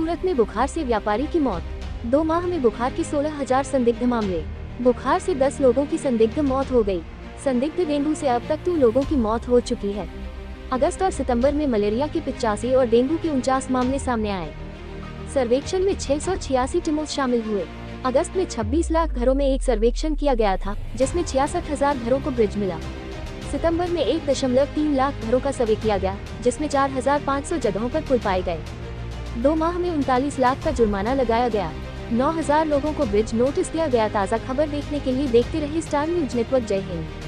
सूरत में बुखार से व्यापारी की मौत। 2 माह में बुखार के 16,000 संदिग्ध मामले। बुखार से 10 लोगों की संदिग्ध मौत हो गई। संदिग्ध डेंगू से अब तक 2 लोगों की मौत हो चुकी है। अगस्त और सितंबर में मलेरिया के 85 और डेंगू के 49 मामले सामने आए। सर्वेक्षण में 686 टीमों शामिल हुए। अगस्त में 26 लाख घरों में एक सर्वेक्षण किया गया था, जिसमें 66,000 घरों को ब्रिज मिला। सितंबर में 1.3 लाख घरों का सर्वे किया गया, जिसमें 4,500 जगहों पर पुल पाए गए। 2 माह में 39 लाख का जुर्माना लगाया गया। 9,000 लोगों को ब्रिज नोटिस दिया गया। ताज़ा खबर देखने के लिए देखते रहिए स्टार न्यूज नेटवर्क। जय हिंद।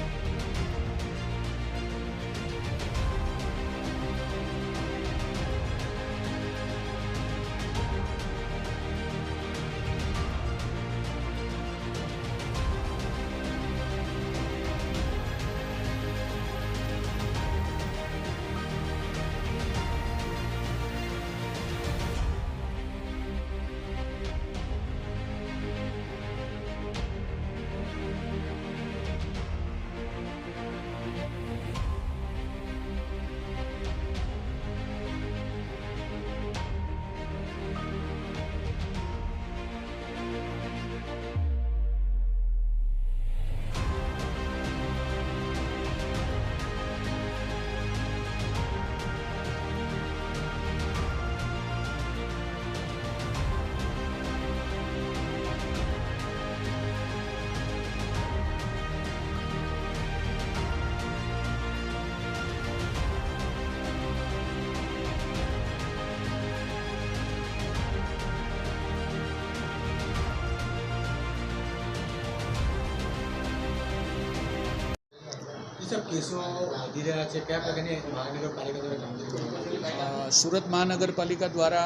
કેસો વધી રહ્યા છે, કયા પ્રકારની મહાનગરપાલિકા દ્વારા કામગીરી કરવામાં? સુરત મહાનગરપાલિકા દ્વારા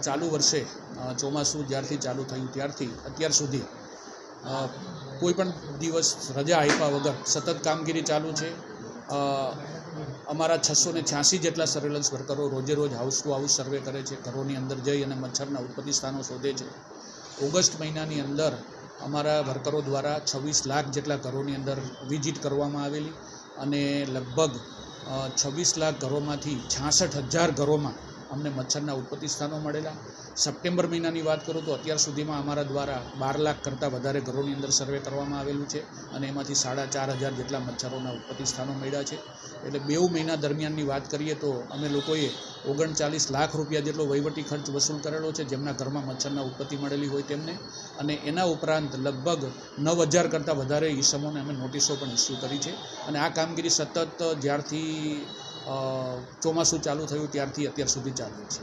ચાલુ વર્ષે ચોમાસું જ્યારથી ચાલુ થયું ત્યારથી અત્યાર સુધી કોઈ પણ દિવસ રજા આપ્યા વગર સતત કામગીરી ચાલુ છે. અમારા 686 જેટલા સર્વેલન્સ વર્કરો રોજે રોજ હાઉસ ટુ હાઉસ સર્વે કરે છે, ઘરોની અંદર જઈ અને મચ્છરના ઉત્પત્તિ સ્થાનો શોધે છે. ઓગસ્ટ મહિનાની અંદર અમારા વર્કરો દ્વારા 26 લાખ જેટલા ઘરોની અંદર વિઝિટ કરવામાં આવેલી અને લગભગ 26 લાખ ઘરોમાંથી 66,000 ઘરોમાં અમને મચ્છરના ઉત્પત્તિ સ્થાનો મળેલા. સપ્ટેમ્બર મહિનાની વાત કરું તો અત્યાર સુધીમાં અમારા દ્વારા 12 લાખ કરતાં વધારે ઘરોની અંદર સર્વે કરવામાં આવેલું છે અને એમાંથી 4,500 જેટલા મચ્છરોના ઉત્પત્તિ સ્થાનો મળ્યા છે. એટલે 2 મહિના દરમિયાનની વાત કરીએ તો અમે લોકોએ 39 લાખ રૂપિયા જેટલો વહીવટી ખર્ચ વસૂલ કરેલો છે, જેમના ઘરમાં મચ્છરના ઉત્પત્તિ મળેલી હોય તેમને. અને એના ઉપરાંત લગભગ 9,000 કરતાં વધારે ઈસમોને અમે નોટિસો પણ ઇસ્યુ કરી છે. અને આ કામગીરી સતત જ્યારથી ચોમાસું ચાલુ થયું ત્યારથી અત્યાર સુધી ચાલુ છે.